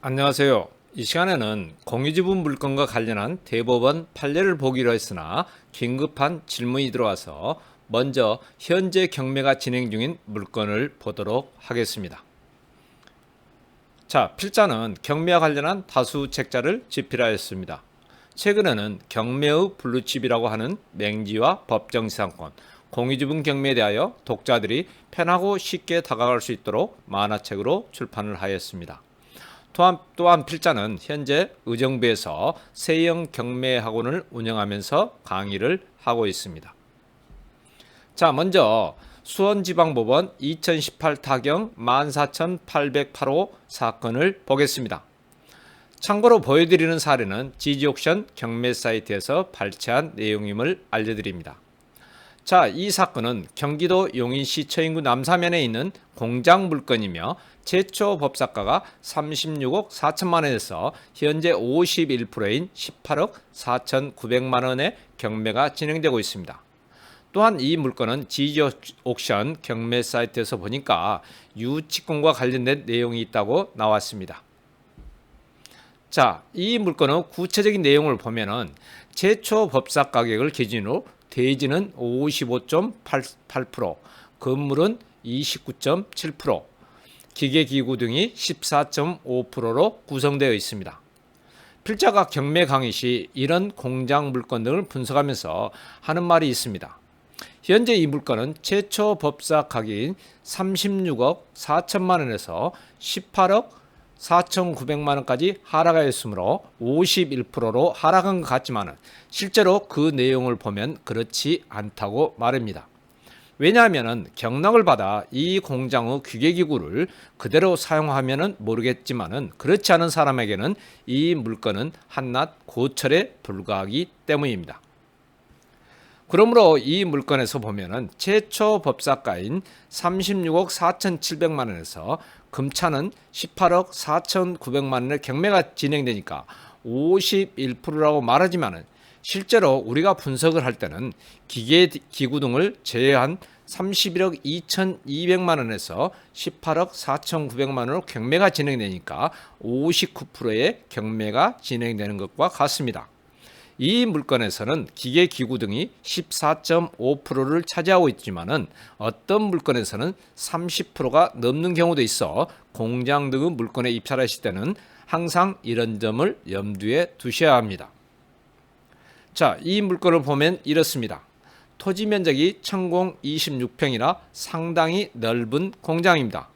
안녕하세요. 이 시간에는 공유지분 물건과 관련한 대법원 판례를 보기로 했으나 긴급한 질문이 들어와서 먼저 현재 경매가 진행 중인 물건을 보도록 하겠습니다. 자, 필자는 경매와 관련한 다수 책자를 집필하였습니다. 최근에는 경매의 블루칩이라고 하는 맹지와 법정지상권, 공유지분 경매에 대하여 독자들이 편하고 쉽게 다가갈 수 있도록 만화책으로 출판을 하였습니다. 또한 필자는 현재 의정부에서 세형 경매 학원을 운영하면서 강의를 하고 있습니다. 자, 먼저 수원지방법원 2018 타경 14,808호 사건을 보겠습니다. 참고로 보여드리는 사례는 지지옥션 경매 사이트에서 발췌한 내용임을 알려드립니다. 자, 이 사건은 경기도 용인시 처인구 남사면에 있는 공장 물건이며 최초 법사가가 36억 4천만 원에서 현재 51%인 18억 4,900만 원의 경매가 진행되고 있습니다. 또한 이 물건은 지지옥션 경매 사이트에서 보니까 유치권과 관련된 내용이 있다고 나왔습니다. 자, 이 물건의 구체적인 내용을 보면은 최초 법사 가격을 기준으로 대지는 55.8%, 건물은 29.7%, 기계기구 등이 14.5%로 구성되어 있습니다. 필자가 경매 강의 시 이런 공장 물건 등을 분석하면서 하는 말이 있습니다. 현재 이 물건은 최초 법사 가격인 36억 4천만 원에서 18억 4,900만 원까지 하락하였으므로 51%로 하락한 것 같지만 실제로 그 내용을 보면 그렇지 않다고 말합니다. 왜냐하면 경락을 받아 이 공장의 기계기구를 그대로 사용하면 모르겠지만 그렇지 않은 사람에게는 이 물건은 한낱 고철에 불과하기 때문입니다. 그러므로 이 물건에서 보면은 최초 법사가인 36억 4,700만 원에서 금차는 18억 4,900만 원의 경매가 진행되니까 51%라고 말하지만은 실제로 우리가 분석을 할 때는 기구 등을 제외한 31억 2,200만 원에서 18억 4,900만 원으로 경매가 진행되니까 59%의 경매가 진행되는 것과 같습니다. 이 물건에서는 기계기구 등이 14.5%를 차지하고 있지만은 어떤 물건에서는 30%가 넘는 경우도 있어 공장 등의 물건에 입찰하실 때는 항상 이런 점을 염두에 두셔야 합니다. 자, 이 물건을 보면 이렇습니다. 토지 면적이 1026평이나 상당히 넓은 공장입니다.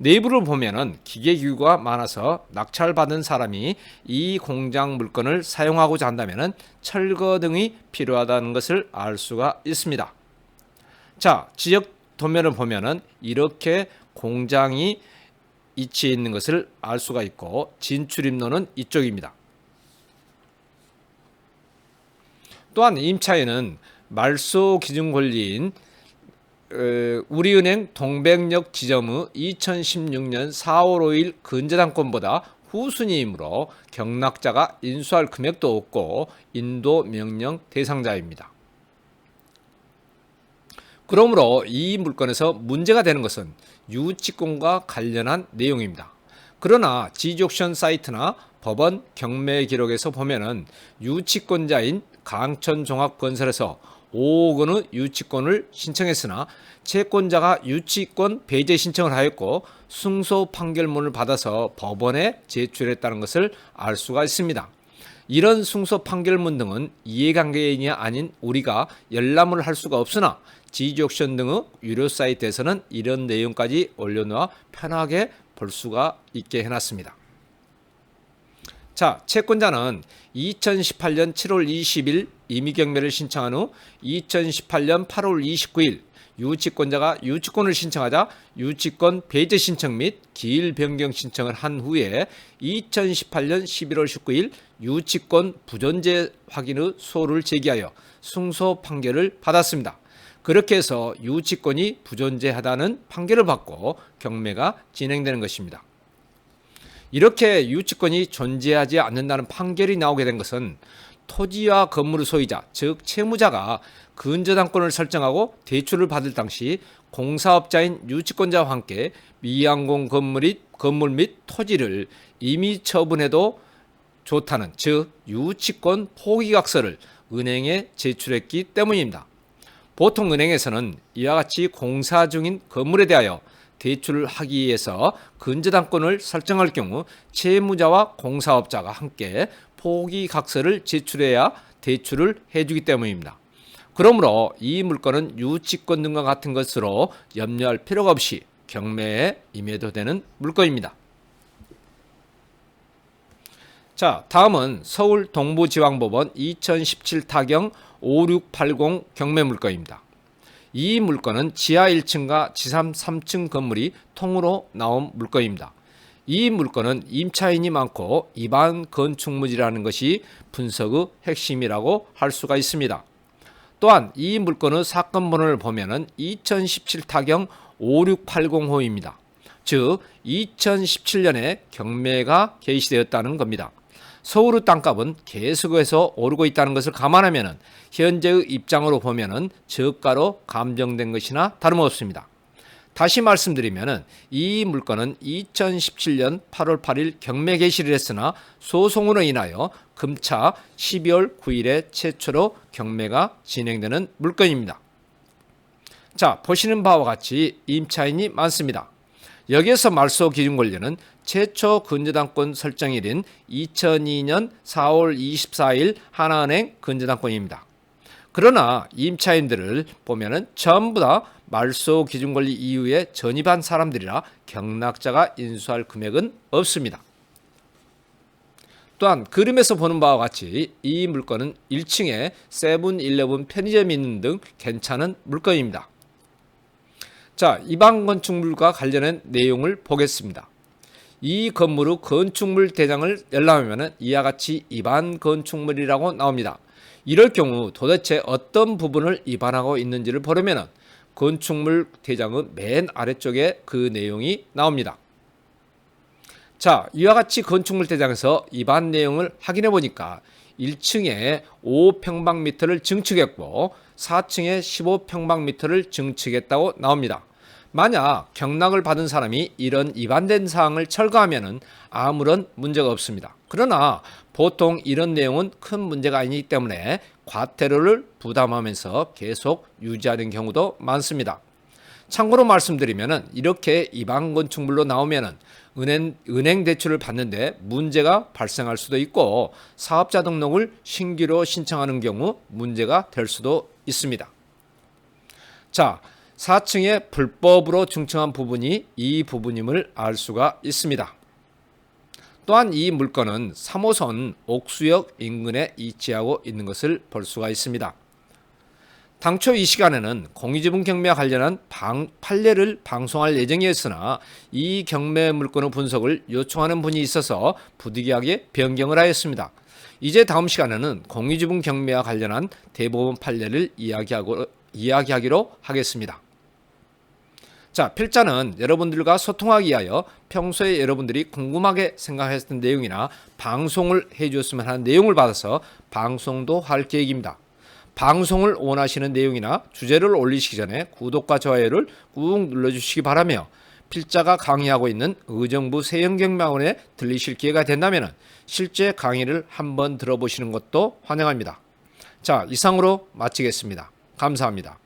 내부를 보면은 기계기구가 많아서 낙찰받은 사람이 이 공장 물건을 사용하고자 한다면은 철거 등이 필요하다는 것을 알 수가 있습니다. 자, 지역 도면을 보면은 이렇게 공장이 위치해 있는 것을 알 수가 있고 진출입로는 이쪽입니다. 또한 임차인은 말소 기준 권리인 우리은행 동백역 지점의 2016년 4월 5일 근저당권보다 후순위이므로 경락자가 인수할 금액도 없고 인도 명령 대상자입니다. 그러므로 이 물건에서 문제가 되는 것은 유치권과 관련한 내용입니다. 그러나 지지옥션 사이트나 법원 경매 기록에서 보면은 유치권자인 강천종합건설에서 5억 원의 유치권을 신청했으나 채권자가 유치권 배제 신청을 하였고 승소 판결문을 받아서 법원에 제출했다는 것을 알 수가 있습니다. 이런 승소 판결문 등은 이해관계인이 아닌 우리가 열람을 할 수가 없으나 지지옥션 등의 유료 사이트에서는 이런 내용까지 올려놓아 편하게 볼 수가 있게 해놨습니다. 자, 채권자는 2018년 7월 20일 임의경매를 신청한 후 2018년 8월 29일 유치권자가 유치권을 신청하자 유치권 배제 신청 및 기일 변경 신청을 한 후에 2018년 11월 19일 유치권 부존재 확인의 소를 제기하여 승소 판결을 받았습니다. 그렇게 해서 유치권이 부존재하다는 판결을 받고 경매가 진행되는 것입니다. 이렇게 유치권이 존재하지 않는다는 판결이 나오게 된 것은 토지와 건물의 소유자, 즉 채무자가 근저당권을 설정하고 대출을 받을 당시 공사업자인 유치권자와 함께 미항공 건물 및 건물 및 토지를 이미 처분해도 좋다는, 즉 유치권 포기각서를 은행에 제출했기 때문입니다. 보통 은행에서는 이와 같이 공사 중인 건물에 대하여 대출을 하기 위해서 근저당권을 설정할 경우 채무자와 공사업자가 함께 포기각서를 제출해야 대출을 해주기 때문입니다. 그러므로 이 물건은 유치권 등과 같은 것으로 염려할 필요가 없이 경매에 임해도 되는 물건입니다. 자, 다음은 서울 동부지방법원 2017 타경 5680 경매 물건입니다. 이 물건은 지하 1층과 지상 3층 건물이 통으로 나온 물건입니다. 이 물건은 임차인이 많고 입안 건축물이라는 것이 분석의 핵심이라고 할 수가 있습니다. 또한 이 물건의 사건 번호를 보면은 2017 타경 5680호입니다. 즉 2017년에 경매가 개시되었다는 겁니다. 서울의 땅값은 계속해서 오르고 있다는 것을 감안하면 현재의 입장으로 보면 저가로 감정된 것이나 다름없습니다. 다시 말씀드리면 이 물건은 2017년 8월 8일 경매 개시를 했으나 소송으로 인하여 금차 12월 9일에 최초로 경매가 진행되는 물건입니다. 자, 보시는 바와 같이 임차인이 많습니다. 여기에서 말소 기준 권료는 최초 근저당권 설정일인 2002년 4월 24일 하나은행 근저당권입니다. 그러나 임차인들을 보면은 전부 다 말소 기준 권리 이후에 전입한 사람들이라 경락자가 인수할 금액은 없습니다. 또한 그림에서 보는 바와 같이 이 물건은 1층에 세븐일레븐 편의점이 있는 등 괜찮은 물건입니다. 자, 입안 건축물과 관련된 내용을 보겠습니다. 이 건물의 건축물 대장을 열람하면 이와 같이 입안 건축물이라고 나옵니다. 이럴 경우 도대체 어떤 부분을 입안하고 있는지를 보려면 건축물 대장의 맨 아래쪽에 그 내용이 나옵니다. 자, 이와 같이 건축물 대장에서 입안 내용을 확인해 보니까 1층에 5평방미터를 증축했고 4층에 15평방미터를 증축했다고 나옵니다. 만약 경락을 받은 사람이 이런 위반된 사항을 철거하면 아무런 문제가 없습니다. 그러나 보통 이런 내용은 큰 문제가 아니기 때문에 과태료를 부담하면서 계속 유지하는 경우도 많습니다. 참고로 말씀드리면 이렇게 위반 건축물로 나오면 은행 대출을 받는데 문제가 발생할 수도 있고 사업자 등록을 신규로 신청하는 경우 문제가 될 수도 있습니다. 자, 4층에 불법으로 증축한 부분이 이 부분임을 알 수가 있습니다. 또한 이 물건은 3호선 옥수역 인근에 위치하고 있는 것을 볼 수가 있습니다. 당초 이 시간에는 공유지분 경매와 관련한 판례를 방송할 예정이었으나 이 경매 물건의 분석을 요청하는 분이 있어서 부득이하게 변경을 하였습니다. 이제 다음 시간에는 공유지분 경매와 관련한 대법원 판례를 이야기하기로 하겠습니다. 자, 필자는 여러분들과 소통하기 위하여 평소에 여러분들이 궁금하게 생각했던 내용이나 방송을 해주었으면 하는 내용을 받아서 방송도 할 계획입니다. 방송을 원하시는 내용이나 주제를 올리시기 전에 구독과 좋아요를 꾹 눌러주시기 바라며 필자가 강의하고 있는 의정부 세영경매학원에 들리실 기회가 된다면 실제 강의를 한번 들어보시는 것도 환영합니다. 자, 이상으로 마치겠습니다. 감사합니다.